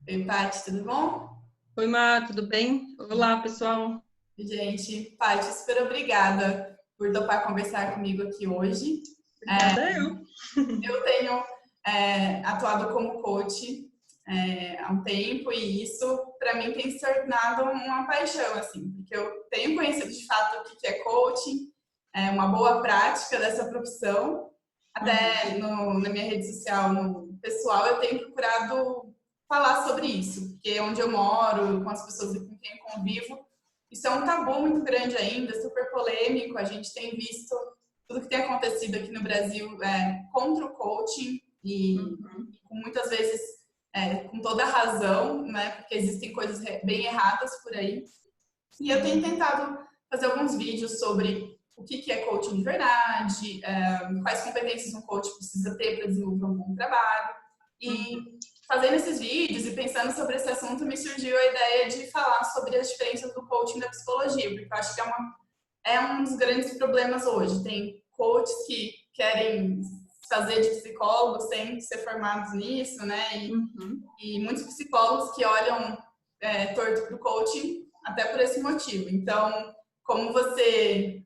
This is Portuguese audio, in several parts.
Oi, Paty, tudo bom? Oi, Má, tudo bem? Olá, pessoal. Gente, Paty, super obrigada por topar conversar comigo aqui hoje. Obrigada eu. Eu tenho atuado como coach há um tempo e isso, para mim, tem se tornado uma paixão, assim, porque eu tenho conhecido de fato o que é coaching, uma boa prática dessa profissão. Uhum. Até na minha rede social, no pessoal, eu tenho procurado falar sobre isso, porque onde eu moro, com as pessoas com quem eu convivo, isso é um tabu muito grande ainda, super polêmico. A gente tem visto tudo que tem acontecido aqui no Brasil contra o coaching e Uhum. com muitas vezes com toda a razão, né? Porque existem coisas bem erradas por aí. E eu tenho tentado fazer alguns vídeos sobre o que é coaching de verdade, quais competências um coach precisa ter para desenvolver um bom trabalho. Uhum. E fazendo esses vídeos e pensando sobre esse assunto, me surgiu a ideia de falar sobre as diferenças do coaching e da psicologia, porque eu acho que é um dos grandes problemas hoje. Tem coaches que querem fazer de psicólogos sem ser formados nisso, né? Uhum. E muitos psicólogos que olham torto para o coaching até por esse motivo. Então, como você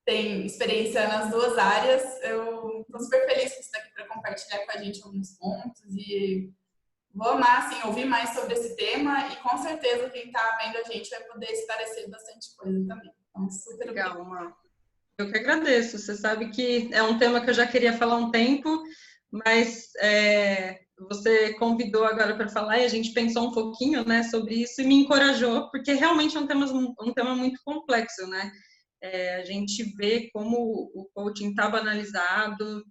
tem experiência nas duas áreas, eu estou super feliz que você está aqui para compartilhar com a gente alguns pontos e vou amar assim, ouvir mais sobre esse tema e com certeza quem está vendo a gente vai poder esclarecer bastante coisa também. Então, super obrigada. Legal, Má. Eu que agradeço. Você sabe que é um tema que eu já queria falar há um tempo, mas você convidou agora para falar e a gente pensou um pouquinho, né, sobre isso e me encorajou, porque realmente é um tema muito complexo, né? A gente vê como o coaching está banalizado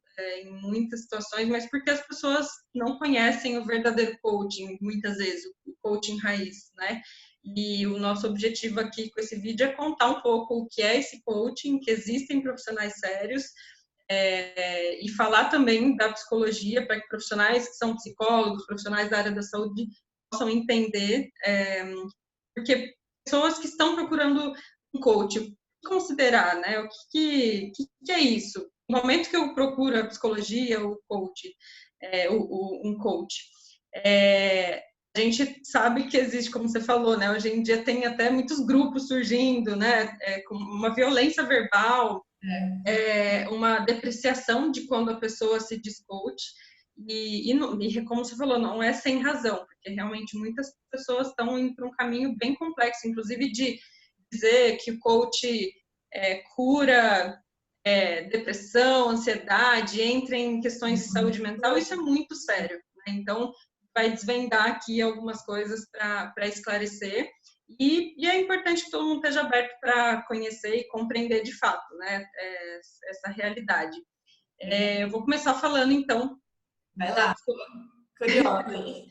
em muitas situações, mas porque as pessoas não conhecem o verdadeiro coaching, muitas vezes, o coaching raiz, né? E o nosso objetivo aqui com esse vídeo é contar um pouco o que é esse coaching, que existem profissionais sérios, e falar também da psicologia para que profissionais que são psicólogos, profissionais da área da saúde possam entender, porque pessoas que estão procurando um coach, considerar, né? O que é isso? No momento que eu procuro a psicologia, o coach, um coach, a gente sabe que existe, como você falou, né? Hoje em dia tem até muitos grupos surgindo, né? Com uma violência verbal, uma depreciação de quando a pessoa se diz coach. E como você falou, não é sem razão, porque realmente muitas pessoas estão indo para um caminho bem complexo, inclusive de dizer que o coach cura depressão, ansiedade, entra em questões de saúde mental, isso é muito sério, né? Então, vai desvendar aqui algumas coisas para esclarecer. E é importante que todo mundo esteja aberto para conhecer e compreender de fato, né, essa realidade. Eu vou começar falando, então, Vai da lá, curiosa aí.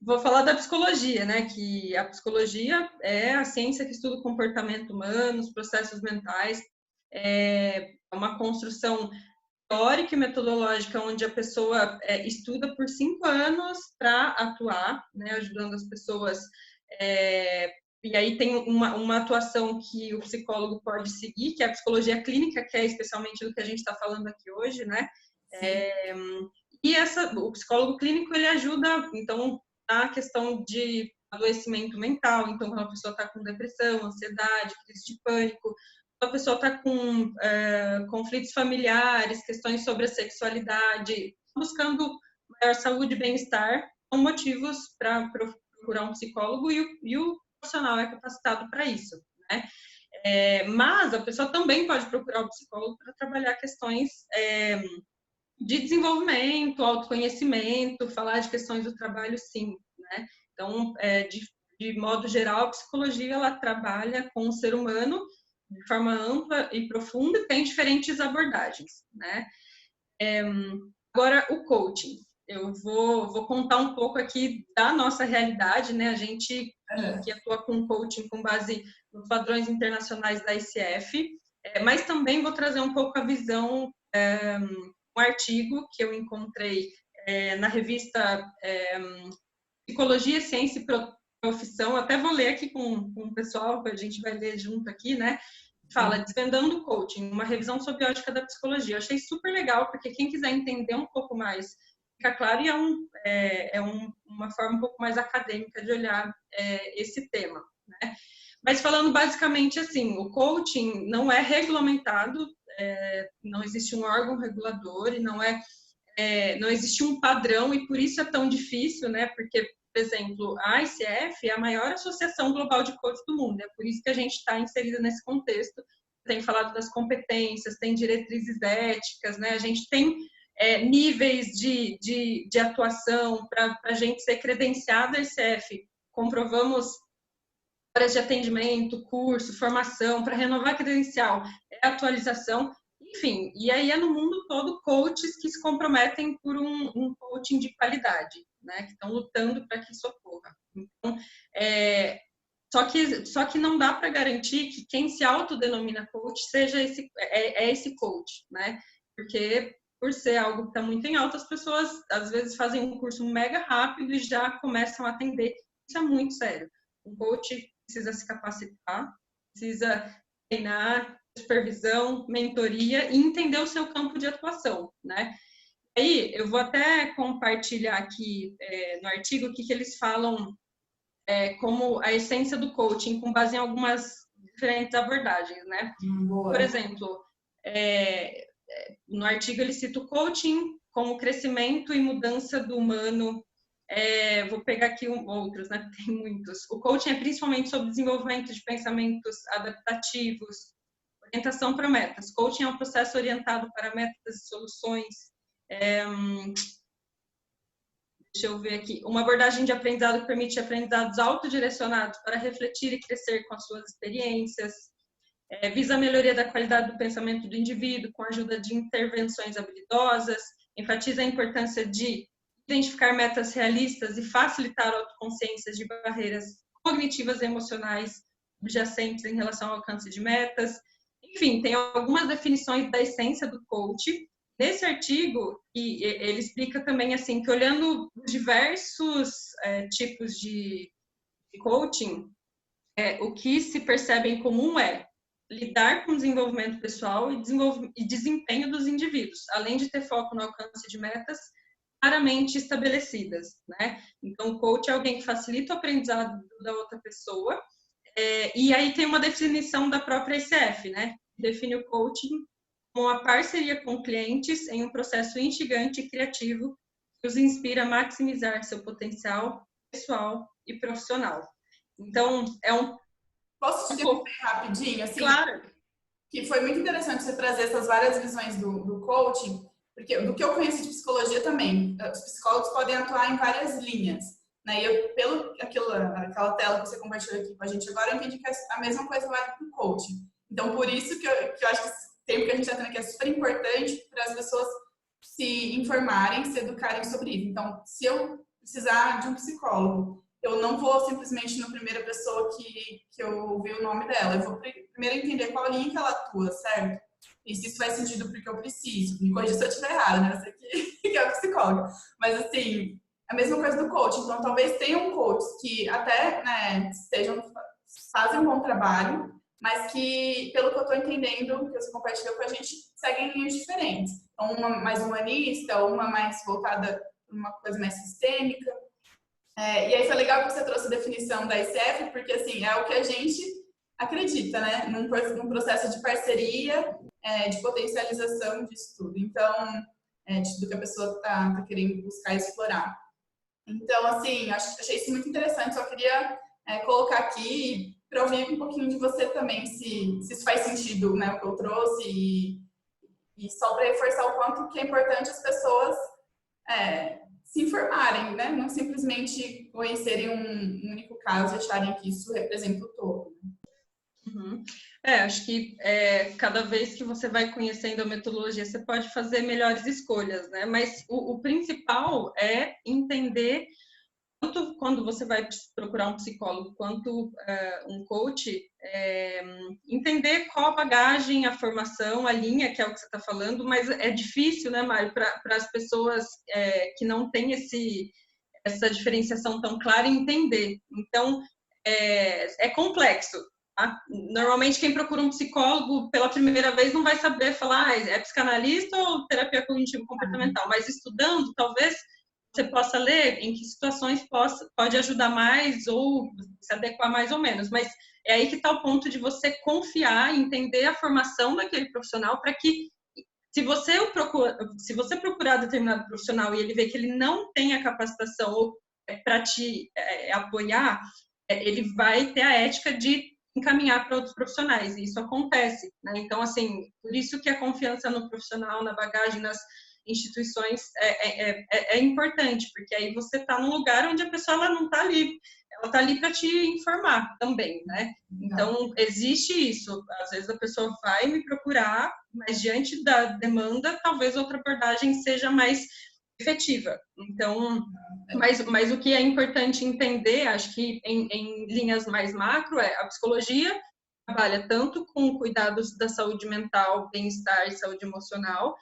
Vou falar da psicologia, né? Que a psicologia é a ciência que estuda o comportamento humano, os processos mentais. É uma construção teórica e metodológica onde a pessoa estuda por 5 anos para atuar, né? Ajudando as pessoas. E aí tem uma atuação que o psicólogo pode seguir, que é a psicologia clínica, que é especialmente do que a gente está falando aqui hoje, né? Sim. E o psicólogo clínico ele ajuda, então, na questão de adoecimento mental, então quando a pessoa está com depressão, ansiedade, crise de pânico, quando a pessoa está com conflitos familiares, questões sobre a sexualidade, buscando maior saúde e bem-estar, são motivos para procurar um psicólogo e o profissional é capacitado para isso, né? Mas a pessoa também pode procurar o psicólogo para trabalhar questões de desenvolvimento, autoconhecimento, falar de questões do trabalho, sim, né? Então, de modo geral, a psicologia ela trabalha com o ser humano de forma ampla e profunda e tem diferentes abordagens, né? Agora, o coaching. Eu vou contar um pouco aqui da nossa realidade, né? A gente que atua com coaching com base nos padrões internacionais da ICF, mas também vou trazer um pouco a visão, um artigo que eu encontrei na revista Psicologia, Ciência e Profissão, até vou ler aqui com o pessoal, que a gente vai ler junto aqui, né? Fala, Desvendando o Coaching, uma revisão sobiótica da psicologia. Eu achei super legal, porque quem quiser entender um pouco mais fica claro, e uma forma um pouco mais acadêmica de olhar esse tema, né? Mas falando basicamente assim, o coaching não é regulamentado, não existe um órgão regulador e não existe um padrão, e por isso é tão difícil, né? Porque, por exemplo, a ICF é a maior associação global de coaches do mundo, é por isso que a gente está inserida nesse contexto. Tem falado das competências, tem diretrizes éticas, né? A gente tem níveis de atuação para a gente ser credenciado a ICF. Comprovamos horas de atendimento, curso, formação, para renovar a credencial, atualização, enfim. E aí é no mundo todo coaches que se comprometem por um coaching de qualidade, né? Que estão lutando para que isso ocorra. Então, só que não dá para garantir que quem se autodenomina coach seja esse coach, né? Porque por ser algo que está muito em alta, as pessoas às vezes fazem um curso mega rápido e já começam a atender. Isso é muito sério. Um coach precisa se capacitar, precisa treinar, supervisão, mentoria e entender o seu campo de atuação, né? Aí eu vou até compartilhar aqui no artigo o que eles falam como a essência do coaching, com base em algumas diferentes abordagens, né? Por exemplo, no artigo ele cita o coaching como crescimento e mudança do humano. Vou pegar aqui outros, né? Tem muitos. O coaching é principalmente sobre desenvolvimento de pensamentos adaptativos, orientação para metas. Coaching é um processo orientado para metas e soluções. Deixa eu ver aqui. Uma abordagem de aprendizado que permite aprendizados autodirecionados para refletir e crescer com as suas experiências. Visa a melhoria da qualidade do pensamento do indivíduo com a ajuda de intervenções habilidosas. Enfatiza a importância de identificar metas realistas e facilitar autoconsciências de barreiras cognitivas e emocionais subjacentes em relação ao alcance de metas. Enfim, tem algumas definições da essência do coach. Nesse artigo, ele explica também assim que olhando os diversos tipos de coaching, o que se percebe em comum é lidar com o desenvolvimento pessoal e desempenho dos indivíduos, além de ter foco no alcance de metas claramente estabelecidas, né? Então, o coach é alguém que facilita o aprendizado da outra pessoa, e aí tem uma definição da própria ICF, né? Define o coaching como uma parceria com clientes em um processo instigante e criativo que os inspira a maximizar seu potencial pessoal e profissional. Então, Posso te interromper rapidinho? Assim, claro. Que foi muito interessante você trazer essas várias visões do coaching, porque do que eu conheço de psicologia também, os psicólogos podem atuar em várias linhas. Né? E aquela tela que você compartilhou aqui com a gente agora, eu entendi que a mesma coisa vale para o coaching. Então, por isso que eu acho que esse tempo que a gente está tendo aqui é super importante para as pessoas se informarem, se educarem sobre isso. Então, se eu precisar de um psicólogo, eu não vou simplesmente na primeira pessoa que eu ouvi o nome dela. Eu vou primeiro entender qual linha que ela atua, certo? E se isso faz sentido porque eu preciso. Me corrija se eu estiver errado, né? Você que é psicóloga. Mas, assim, a mesma coisa do coach. Então, talvez tenham coaches que até fazem um bom trabalho, mas que, pelo que eu estou entendendo, que você compartilhou com a gente, seguem linhas diferentes. Então, uma mais humanista, uma mais voltada para uma coisa mais sistêmica. E aí foi legal que você trouxe a definição da ICF, porque assim, é o que a gente acredita, né? Num processo de parceria, de potencialização disso tudo. Então, do que a pessoa está querendo buscar e explorar. Então, assim, achei isso muito interessante. Só queria colocar aqui para ouvir um pouquinho de você também, se isso faz sentido, né? O que eu trouxe e só para reforçar o quanto que é importante as pessoas se informarem, né? Não simplesmente conhecerem um único caso e acharem que isso representa o todo. Uhum. Acho que cada vez que você vai conhecendo a metodologia, você pode fazer melhores escolhas, né? Mas o principal é entender tanto quando você vai procurar um psicólogo quanto um coach, entender qual a bagagem, a formação, a linha, que é o que você está falando, mas é difícil, né, Mário, para as pessoas que não têm essa diferenciação tão clara entender. Então, é complexo. Tá? Normalmente, quem procura um psicólogo pela primeira vez não vai saber falar é psicanalista ou terapia cognitivo-comportamental, mas estudando, talvez você possa ler em que situações pode ajudar mais ou se adequar mais ou menos, mas é aí que está o ponto de você confiar, entender a formação daquele profissional para que, se você procurar determinado profissional e ele vê que ele não tem a capacitação para te apoiar, ele vai ter a ética de encaminhar para outros profissionais, e isso acontece, né? Então, assim, por isso que a confiança no profissional, na bagagem, nas instituições é importante, porque aí você está num lugar onde a pessoa ela não está ali, ela está ali para te informar também, né? Então, existe isso. Às vezes a pessoa vai me procurar, mas diante da demanda, talvez outra abordagem seja mais efetiva. Então, mas o que é importante entender, acho que em linhas mais macro, a psicologia trabalha tanto com cuidados da saúde mental, bem-estar e saúde emocional,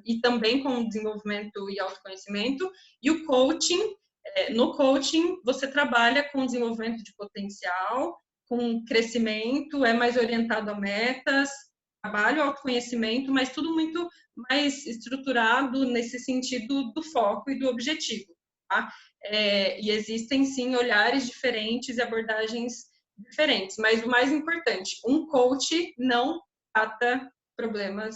e também com desenvolvimento e autoconhecimento, e o coaching, no coaching você trabalha com desenvolvimento de potencial, com crescimento, é mais orientado a metas, trabalho, autoconhecimento, mas tudo muito mais estruturado nesse sentido do foco e do objetivo, tá? E existem, sim, olhares diferentes e abordagens diferentes, mas o mais importante, um coach não trata problemas,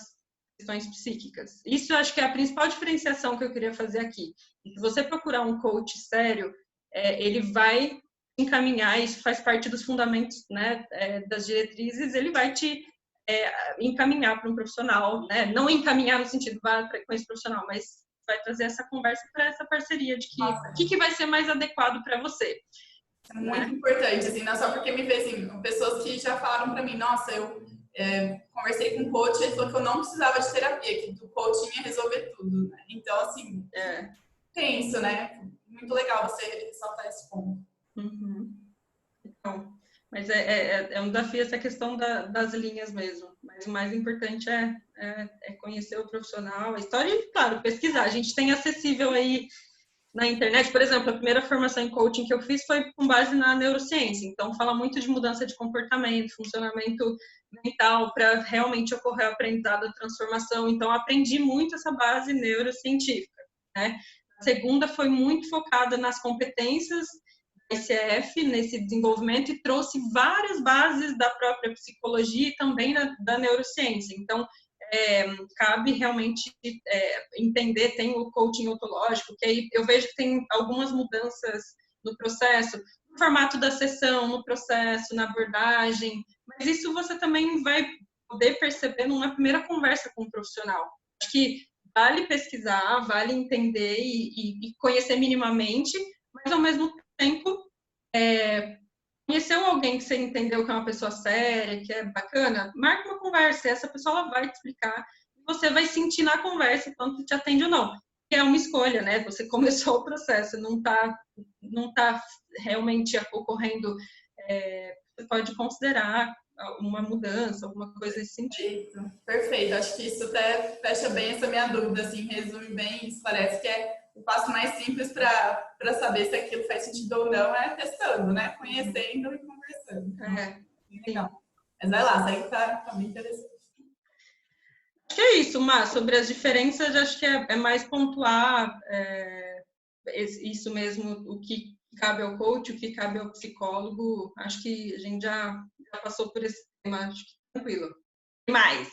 questões psíquicas. Isso eu acho que é a principal diferenciação que eu queria fazer aqui. Se você procurar um coach sério, ele vai encaminhar, isso faz parte dos fundamentos, né, das diretrizes, ele vai te encaminhar para um profissional, né? Não encaminhar no sentido vá com esse profissional, mas vai trazer essa conversa para essa parceria de que o que vai ser mais adequado para você. É muito importante, assim, não só porque me vê, assim, pessoas que já falaram para mim, nossa, eu conversei com um coach e ele falou que eu não precisava de terapia, que o coaching ia resolver tudo, né? Então, assim, tem isso, né? Muito legal você ressaltar esse ponto. Uhum. Então, mas é um desafio essa questão das linhas mesmo. Mas o mais importante é conhecer o profissional, a história e, claro, pesquisar. A gente tem acessível aí na internet, por exemplo, a primeira formação em coaching que eu fiz foi com base na neurociência. Então, fala muito de mudança de comportamento, funcionamento mental, para realmente ocorrer o aprendizado, a transformação. Então, aprendi muito essa base neurocientífica, né? A segunda foi muito focada nas competências ICF nesse desenvolvimento e trouxe várias bases da própria psicologia e também da neurociência. Então, cabe realmente entender, tem o coaching ontológico, que aí eu vejo que tem algumas mudanças no processo, no formato da sessão, no processo, na abordagem, mas isso você também vai poder perceber numa primeira conversa com o profissional. Acho que vale pesquisar, vale entender e conhecer minimamente, mas ao mesmo tempo, conheceu alguém que você entendeu que é uma pessoa séria, que é bacana, marca uma conversa, essa pessoa ela vai te explicar, e você vai sentir na conversa quanto te atende ou não. Que é uma escolha, né? Você começou o processo, não tá realmente ocorrendo, você pode considerar uma mudança, alguma coisa nesse sentido. Perfeito. Acho que isso até fecha bem essa minha dúvida, assim, resume bem isso. Parece que o passo mais simples para saber se aquilo faz sentido ou não é testando, né? Conhecendo e conversando. Legal. Mas vai lá, isso aí tá bem interessante. Acho que é isso, Má. Sobre as diferenças, acho que é mais pontuar isso mesmo, o que cabe ao coach, o que cabe ao psicólogo. Acho que a gente já passou por esse tema, acho que tranquilo. E mais?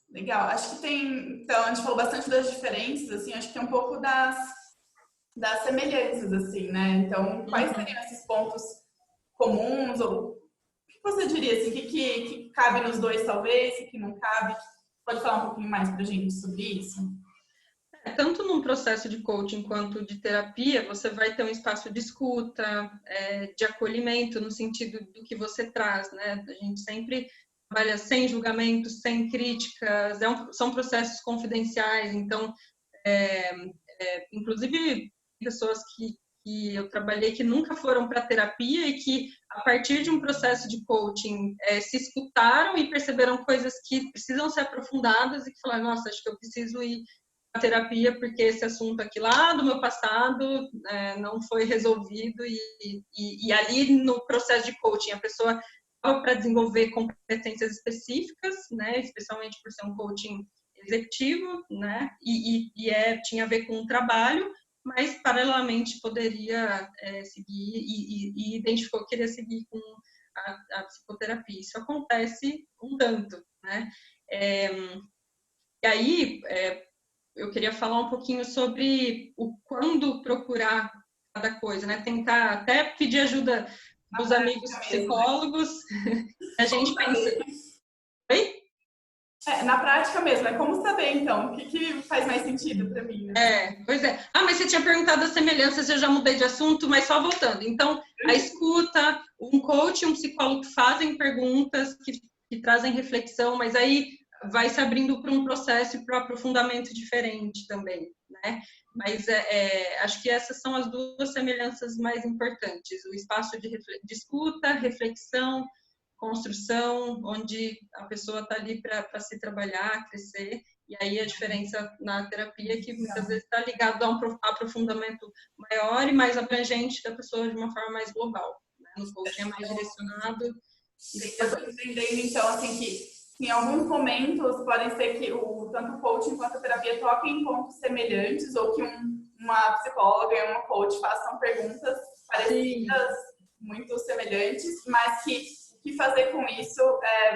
Legal. Acho que tem... Então, a gente falou bastante das diferenças, assim, acho que tem um pouco das semelhanças, assim, né? Então, quais seriam esses pontos comuns? Ou o que você diria, assim, que cabe nos dois, talvez, e que não cabe? Pode falar um pouquinho mais pra gente sobre isso? Tanto num processo de coaching quanto de terapia, você vai ter um espaço de escuta, de acolhimento, no sentido do que você traz, né? A gente sempre trabalha sem julgamentos, sem críticas, são processos confidenciais, então, inclusive, pessoas que eu trabalhei que nunca foram para terapia e que, a partir de um processo de coaching, se escutaram e perceberam coisas que precisam ser aprofundadas e que falaram, nossa, acho que eu preciso ir a terapia, porque esse assunto aqui lá do meu passado não foi resolvido e ali no processo de coaching a pessoa estava para desenvolver competências específicas, né, especialmente por ser um coaching executivo, né, tinha a ver com o trabalho, mas paralelamente poderia seguir e identificou que queria seguir com a psicoterapia. Isso acontece um tanto, né? E aí, eu queria falar um pouquinho sobre o quando procurar cada coisa, né? Tentar até pedir ajuda dos amigos psicólogos. A gente pensa... Oi? Na prática mesmo, é como saber, então, o que faz mais sentido para mim, né? Pois é. Ah, mas você tinha perguntado as semelhanças, eu já mudei de assunto, mas só voltando. Então, a escuta, um coach e um psicólogo fazem perguntas que trazem reflexão, mas aí vai se abrindo para um processo e para um aprofundamento diferente também, né? Mas acho que essas são as duas semelhanças mais importantes. O espaço de escuta, reflexão, construção, onde a pessoa está ali para se trabalhar, crescer. E aí a diferença na terapia é que muitas vezes está ligado a um aprofundamento maior e mais abrangente da pessoa de uma forma mais global, né? No coaching é mais direcionado. Eu estou entendendo, então, assim, que em alguns momentos podem ser que tanto o coaching quanto a terapia toquem em pontos semelhantes ou que uma psicóloga e uma coach façam perguntas parecidas, muito semelhantes, mas que o que fazer com isso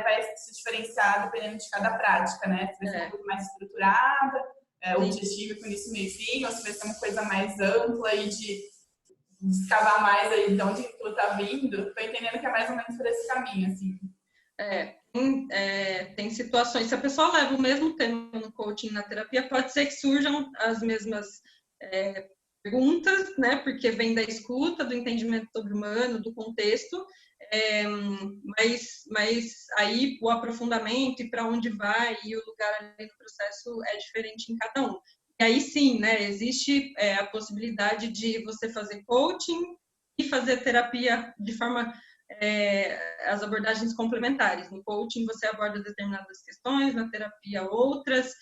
vai se diferenciar dependendo de cada prática, né? Se vai ser uma coisa mais estruturada, objetivo com início, meio e fim, ou se vai ser uma coisa mais ampla e de escavar mais aí de onde aquilo tá vindo. Tô entendendo que é mais ou menos por esse caminho, assim. Tem situações, se a pessoa leva o mesmo tema no coaching, na terapia, pode ser que surjam as mesmas perguntas, né? Porque vem da escuta, do entendimento sobre o humano, do contexto, mas aí o aprofundamento e para onde vai e o lugar ali no processo é diferente em cada um. E aí sim, né? Existe a possibilidade de você fazer coaching e fazer terapia de forma as abordagens complementares. No coaching você aborda determinadas questões, na terapia outras,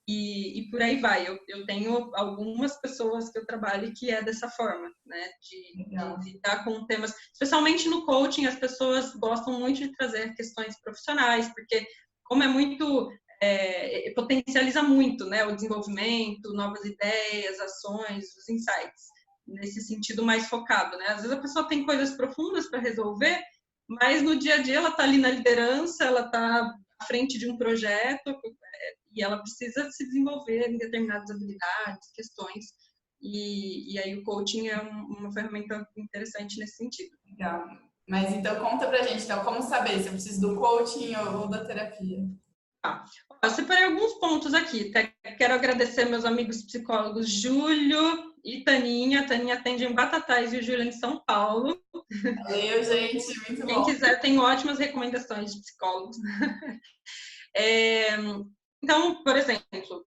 e por aí vai. Eu tenho algumas pessoas que eu trabalho que é dessa forma, né? De lidar com temas, especialmente no coaching, as pessoas gostam muito de trazer questões profissionais, porque como é muito potencializa muito, né? O desenvolvimento, novas ideias, ações, os insights, nesse sentido mais focado, né? Às vezes a pessoa tem coisas profundas para resolver, mas no dia a dia ela está ali na liderança, ela está à frente de um projeto e ela precisa se desenvolver em determinadas habilidades, questões, e aí o coaching é uma ferramenta interessante nesse sentido. Legal. Mas então conta pra gente, então, como saber se eu preciso do coaching ou da terapia? Eu separei alguns pontos aqui. Quero agradecer meus amigos psicólogos Júlio e Taninha. A Taninha atende em Batatais e o Júlio em São Paulo. Valeu, gente. Muito bom. Quem quiser, tem ótimas recomendações de psicólogos. Então, por exemplo,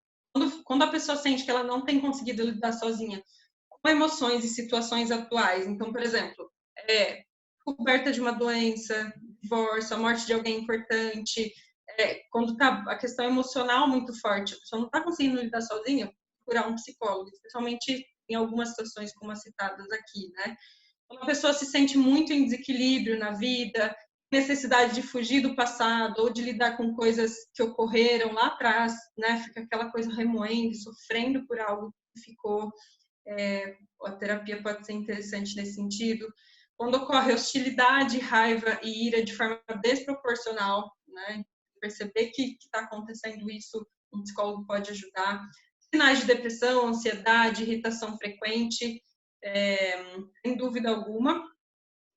quando a pessoa sente que ela não tem conseguido lidar sozinha com emoções e situações atuais, então, por exemplo, descoberta de uma doença, divórcio, a morte de alguém importante, quando está a questão emocional muito forte, a pessoa não está conseguindo lidar sozinha, procurar um psicólogo, especialmente em algumas situações como as citadas aqui, né? Quando a pessoa se sente muito em desequilíbrio na vida, necessidade de fugir do passado ou de lidar com coisas que ocorreram lá atrás, né? Fica aquela coisa remoendo, sofrendo por algo que ficou. A terapia pode ser interessante nesse sentido. Quando ocorre hostilidade, raiva e ira de forma desproporcional, né? Perceber que está acontecendo isso, um psicólogo pode ajudar. Sinais de depressão, ansiedade, irritação frequente, sem dúvida alguma.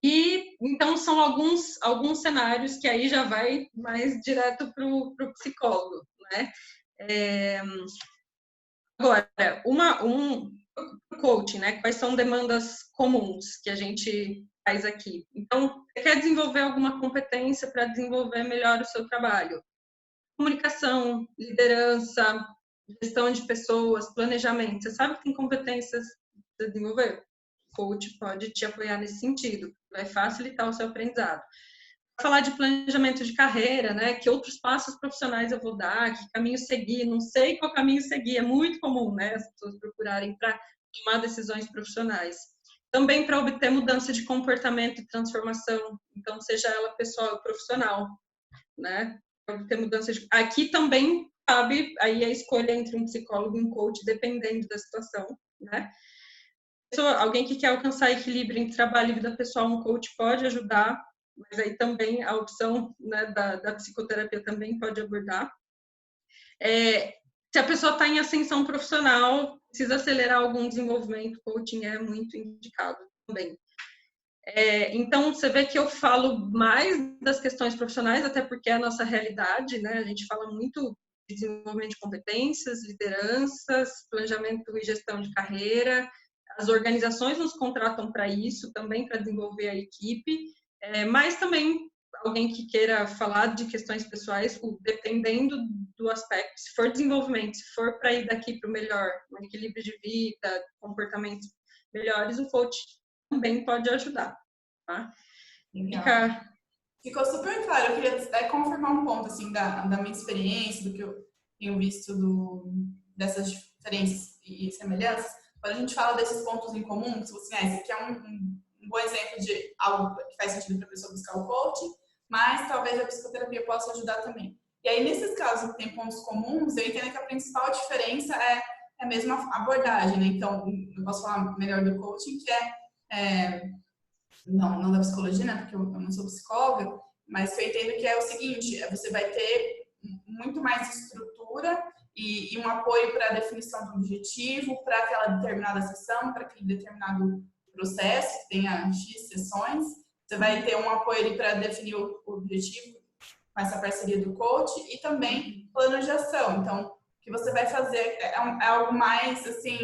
E então são alguns cenários que aí já vai mais direto para o psicólogo, né? Agora, coaching, né? Quais são demandas comuns que a gente faz aqui? Então, você quer desenvolver alguma competência para desenvolver melhor o seu trabalho? Comunicação, liderança, gestão de pessoas, planejamento. Você sabe que tem competências para desenvolver? O coach pode te apoiar nesse sentido, vai facilitar o seu aprendizado. falar de planejamento de carreira, né? Que outros passos profissionais eu vou dar, que caminho seguir, não sei qual caminho seguir. É muito comum, né? As pessoas procurarem para tomar decisões profissionais. Também para obter mudança de comportamento e transformação, então seja ela pessoal ou profissional, né? Para obter mudança de... Aqui também cabe aí a escolha entre um psicólogo e um coach, dependendo da situação, né? Alguém que quer alcançar equilíbrio entre trabalho e vida pessoal, um coach pode ajudar, mas aí também a opção, né, da psicoterapia também pode abordar. Se a pessoa está em ascensão profissional, precisa acelerar algum desenvolvimento, coaching é muito indicado também. Então, você vê que eu falo mais das questões profissionais, até porque é a nossa realidade, né? A gente fala muito de desenvolvimento de competências, lideranças, planejamento e gestão de carreira. As organizações nos contratam para isso, também para desenvolver a equipe, mas também alguém que queira falar de questões pessoais, dependendo do aspecto, se for desenvolvimento, se for para ir daqui para o melhor, um equilíbrio de vida, comportamentos melhores, o coach também pode ajudar, tá? Ficou super claro. Eu queria até confirmar um ponto, assim, da minha experiência, do que eu tenho visto dessas diferenças e semelhanças. Quando a gente fala desses pontos em comum, se você, esse aqui é um bom exemplo de algo que faz sentido para a pessoa buscar o coaching, mas talvez a psicoterapia possa ajudar também. E aí, nesses casos que tem pontos comuns, eu entendo que a principal diferença é mesmo a abordagem, né? Então, eu posso falar melhor do coaching, que não da psicologia, né? Porque eu não sou psicóloga, mas eu entendo que é o seguinte, você vai ter muito mais estrutura e um apoio para a definição do objetivo, para aquela determinada sessão, para aquele determinado processo, que tenha X sessões. Você vai ter um apoio para definir o objetivo com essa parceria do coach e também plano de ação. Então, o que você vai fazer é algo mais, assim,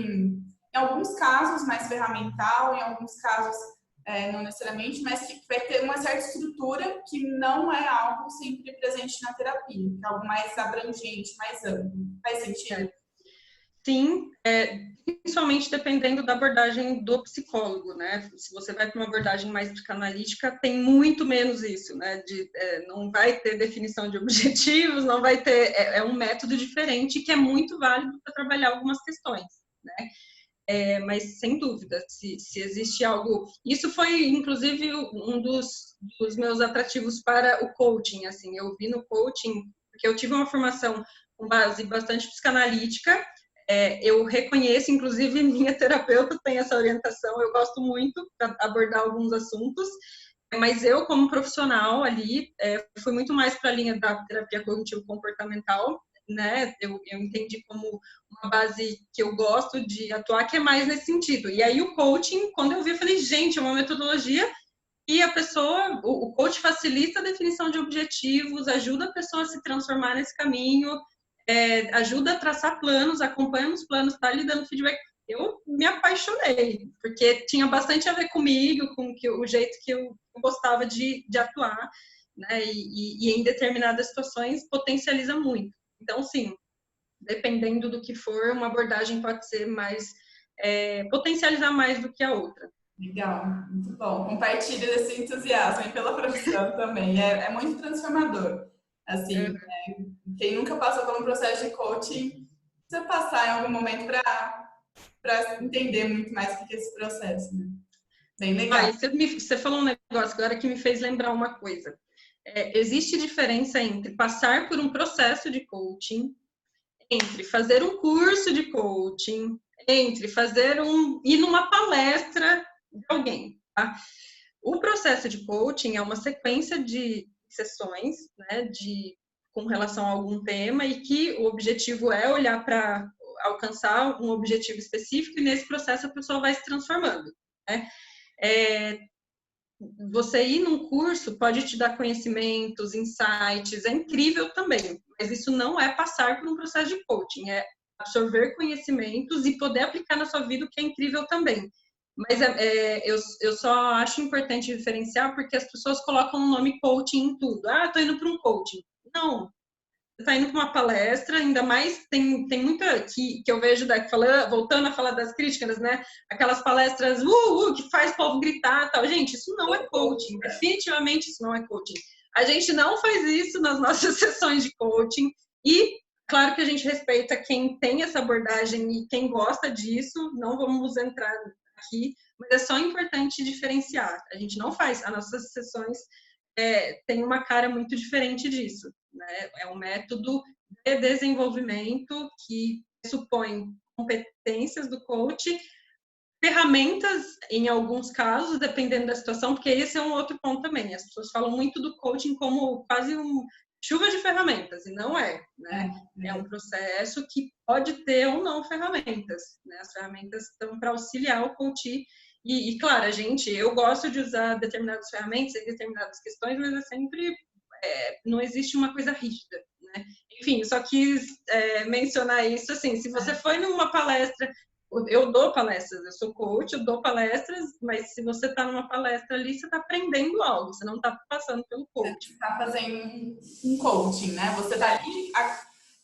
em alguns casos, mais ferramental, em alguns casos não necessariamente, mas que vai ter uma certa estrutura que não é algo sempre presente na terapia, é algo mais abrangente, mais amplo. Faz sentido? Sim, principalmente dependendo da abordagem do psicólogo, né? Se você vai para uma abordagem mais psicanalítica, tem muito menos isso, né? Não vai ter definição de objetivos, não vai ter... É um método diferente que é muito válido para trabalhar algumas questões, né? Mas, sem dúvida, se existe algo... Isso foi, inclusive, um dos meus atrativos para o coaching, assim. Eu vi no coaching, porque eu tive uma formação com base bastante psicanalítica. Eu reconheço, inclusive, minha terapeuta tem essa orientação. Eu gosto muito para abordar alguns assuntos. Mas eu, como profissional ali, fui muito mais para a linha da terapia cognitivo-comportamental, né? Eu entendi como uma base que eu gosto de atuar, que é mais nesse sentido. E aí o coaching, quando eu vi, eu falei, gente, é uma metodologia e a pessoa, o coach facilita a definição de objetivos, ajuda a pessoa a se transformar nesse caminho, ajuda a traçar planos, acompanha os planos, tá lhe dando feedback. Eu me apaixonei, porque tinha bastante a ver comigo, com o jeito que eu gostava de atuar, né? E em determinadas situações potencializa muito. Então, sim, dependendo do que for, uma abordagem pode ser mais, potencializar mais do que a outra. Legal, muito bom. Compartilho desse entusiasmo pela profissão também. É muito transformador. Assim, quem nunca passou por um processo de coaching, precisa passar em algum momento para entender muito mais o que é esse processo. Né? Bem legal. Você falou um negócio agora que me fez lembrar uma coisa. Existe diferença entre passar por um processo de coaching, entre fazer um curso de coaching, entre ir numa palestra de alguém, tá? O processo de coaching é uma sequência de sessões, né, com relação a algum tema e que o objetivo é olhar para alcançar um objetivo específico e nesse processo a pessoa vai se transformando, né? Você ir num curso pode te dar conhecimentos, insights, é incrível também, mas isso não é passar por um processo de coaching, é absorver conhecimentos e poder aplicar na sua vida, o que é incrível também. Mas eu só acho importante diferenciar porque as pessoas colocam o nome coaching em tudo. Ah, tô indo para um coaching. Não, você está indo para uma palestra, ainda mais tem muita que eu vejo voltando a falar das críticas, né? Aquelas palestras que faz o povo gritar, tal. Gente, isso não é coaching. Definitivamente isso não é coaching. A gente não faz isso nas nossas sessões de coaching e claro que a gente respeita quem tem essa abordagem e quem gosta disso, não vamos entrar aqui, mas é só importante diferenciar. A gente não faz, as nossas sessões tem uma cara muito diferente disso, né? É um método de desenvolvimento que supõe competências do coach, ferramentas, em alguns casos, dependendo da situação, porque esse é um outro ponto também. As pessoas falam muito do coaching como quase chuva de ferramentas, e não é, né? É um processo que pode ter ou não ferramentas, né? As ferramentas estão para auxiliar o coach. E, claro, eu gosto de usar determinadas ferramentas em determinadas questões, mas é sempre, não existe uma coisa rígida, né? Enfim, só quis mencionar isso, assim, se você foi numa palestra, eu dou palestras, eu sou coach, eu dou palestras, mas se você está numa palestra ali, você está aprendendo algo, você não está passando pelo coaching. Você está fazendo um coaching, né? Você está ali,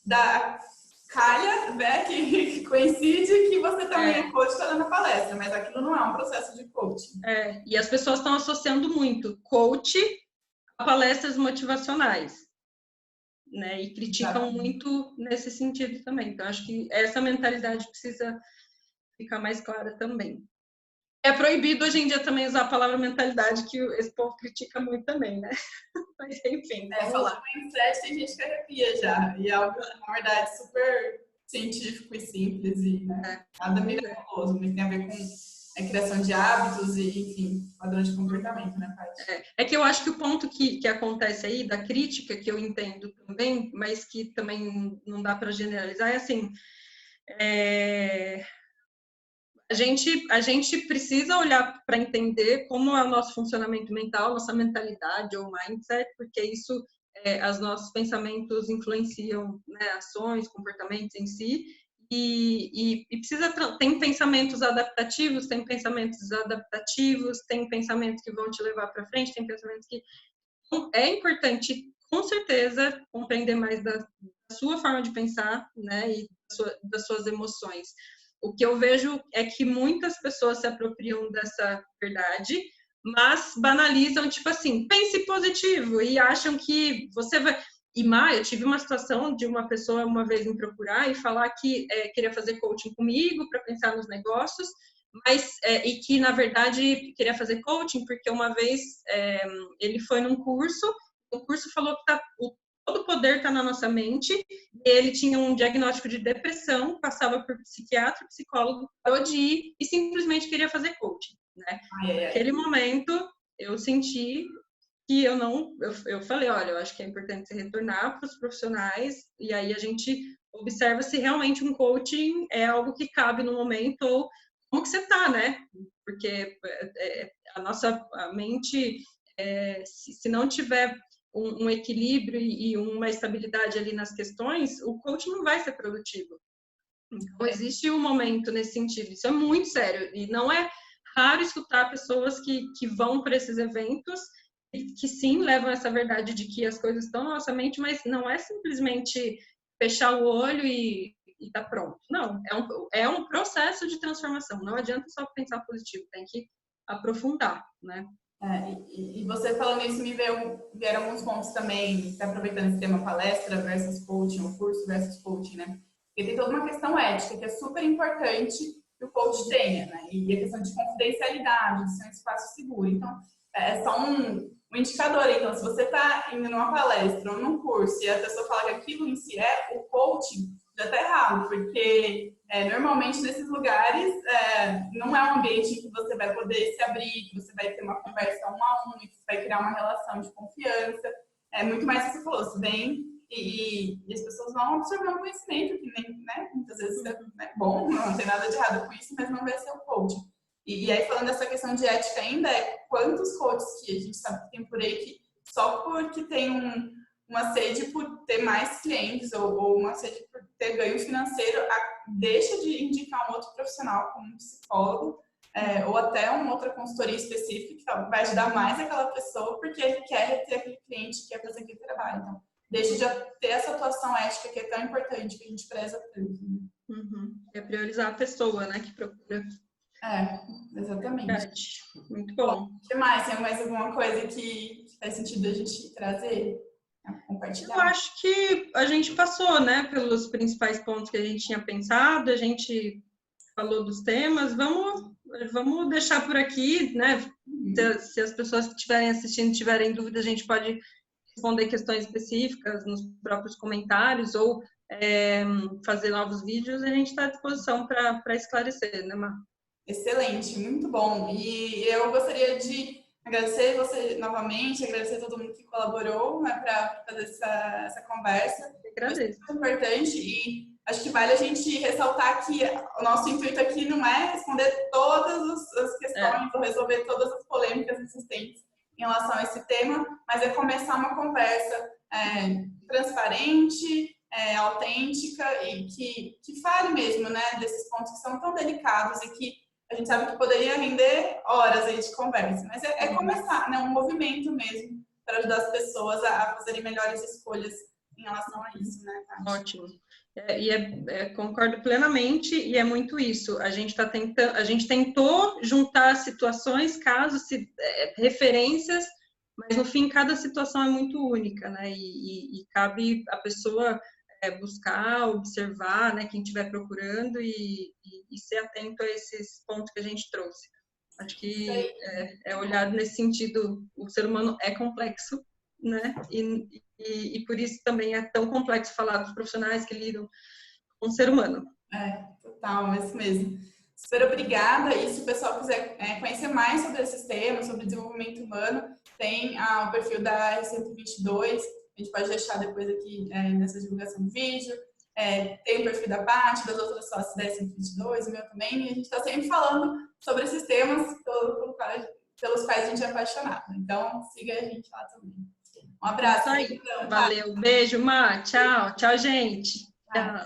da calha, né, que coincide que você também é coach, está dando a palestra, mas aquilo não é um processo de coaching. E as pessoas estão associando muito coach a palestras motivacionais, né? E criticam muito nesse sentido também. Então, acho que essa mentalidade precisa ficar mais clara também. É proibido hoje em dia também usar a palavra mentalidade, que esse povo critica muito também, né? Mas enfim. Falar mindset tem gente que arrepia já. E é algo, na verdade, super científico e simples e nada miraculoso, mas tem a ver com a criação de hábitos e, enfim, padrões de comportamento, né, Paty? É que eu acho que o ponto que acontece aí, da crítica, que eu entendo também, mas que também não dá para generalizar, é assim, a gente precisa olhar para entender como é o nosso funcionamento mental, nossa mentalidade ou mindset, porque isso, os nossos pensamentos influenciam, né, ações, comportamentos em si, e precisa, tem pensamentos adaptativos, tem pensamentos desadaptativos, tem pensamentos que vão te levar para frente, tem pensamentos que... Então, é importante, com certeza, compreender mais da sua forma de pensar, né, e das suas emoções. O que eu vejo é que muitas pessoas se apropriam dessa verdade, mas banalizam, tipo assim, pense positivo, e acham que você vai... eu tive uma situação de uma pessoa uma vez me procurar e falar que queria fazer coaching comigo para pensar nos negócios, mas e que, na verdade, queria fazer coaching porque uma vez ele foi num curso, o curso falou que todo o poder está na nossa mente, e ele tinha um diagnóstico de depressão, passava por psiquiatra, psicólogo, parou de ir e simplesmente queria fazer coaching, né? Naquele momento, eu senti que eu falei, olha, eu acho que é importante você retornar para os profissionais, e aí a gente observa se realmente um coaching é algo que cabe no momento, ou como que você está, né? Porque a mente, se não tiver um equilíbrio e uma estabilidade ali nas questões, o coaching não vai ser produtivo. Então, existe um momento nesse sentido. Isso é muito sério. E não é raro escutar pessoas que vão para esses eventos e que, sim, levam essa verdade de que as coisas estão na nossa mente, mas não é simplesmente fechar o olho e tá pronto. Não, é um processo de transformação. Não adianta só pensar positivo, tem que aprofundar, né? E você falando isso, vieram alguns pontos também, aproveitando esse tema palestra versus coaching, o curso versus coaching, né? Porque tem toda uma questão ética que é super importante que o coach tenha, né? E a questão de confidencialidade, de ser um espaço seguro. Então, é só um indicador. Então, se você está indo numa palestra ou num curso e a pessoa fala que aquilo em si o coaching, já está errado, porque normalmente nesses lugares não é um ambiente em que você vai poder se abrir, que você vai ter uma conversa 1 a 1, que você vai criar uma relação de confiança. É muito mais o que você falou, se vem e as pessoas vão absorver um conhecimento que nem, né, muitas vezes é bom, não tem nada de errado com isso, mas não vai ser o coaching. E aí, falando dessa questão de ética ainda, quantos coaches que a gente sabe que tem por aí que só porque tem uma sede por ter mais clientes ou uma sede por ter ganho financeiro, deixa de indicar um outro profissional como um psicólogo ou até uma outra consultoria específica que vai ajudar mais aquela pessoa porque ele quer reter aquele cliente, quer fazer aquele trabalho. Então, deixa de ter essa atuação ética que é tão importante, que a gente preza tanto. Né? Uhum. É priorizar a pessoa, né, que procura. Exatamente. Muito bom. O que mais? Tem mais alguma coisa que que faz sentido a gente trazer, compartilhar? Eu acho que a gente passou, né, pelos principais pontos que a gente tinha pensado, a gente falou dos temas, vamos deixar por aqui, né? Se as pessoas que estiverem assistindo tiverem dúvidas, a gente pode responder questões específicas nos próprios comentários ou fazer novos vídeos, a gente está à disposição para esclarecer, né, Mar? Excelente, muito bom. E eu gostaria de agradecer você novamente, agradecer a todo mundo que colaborou, né, para fazer essa conversa. Eu agradeço. Foi muito importante e acho que vale a gente ressaltar que o nosso intuito aqui não é responder todas as questões ou resolver todas as polêmicas existentes em relação a esse tema, mas é começar uma conversa transparente, autêntica e que fale mesmo, né, desses pontos que são tão delicados e que a gente sabe que poderia render horas aí de conversa, mas é começar, né, um movimento mesmo para ajudar as pessoas a fazerem melhores escolhas em relação a isso, né, Tati? Ótimo. Concordo plenamente, e é muito isso. A gente tentou juntar situações, casos, referências, mas no fim cada situação é muito única, né? E cabe a pessoa buscar, observar, né, quem estiver procurando e ser atento a esses pontos que a gente trouxe. Acho que olhado nesse sentido, o ser humano é complexo, né? E por isso também é tão complexo falar dos profissionais que lidam com o ser humano. Total, é isso mesmo. Super obrigada. E se o pessoal quiser conhecer mais sobre esses temas, sobre desenvolvimento humano, tem o perfil da R122, a gente pode deixar depois aqui nessa divulgação do vídeo. Tem o perfil da Paty, das outras sócias da R122, o meu também, e a gente está sempre falando sobre esses temas pelos quais a gente é apaixonado. Então, siga a gente lá também. Um abraço. Valeu, beijo, Má. Tchau, gente. Tchau.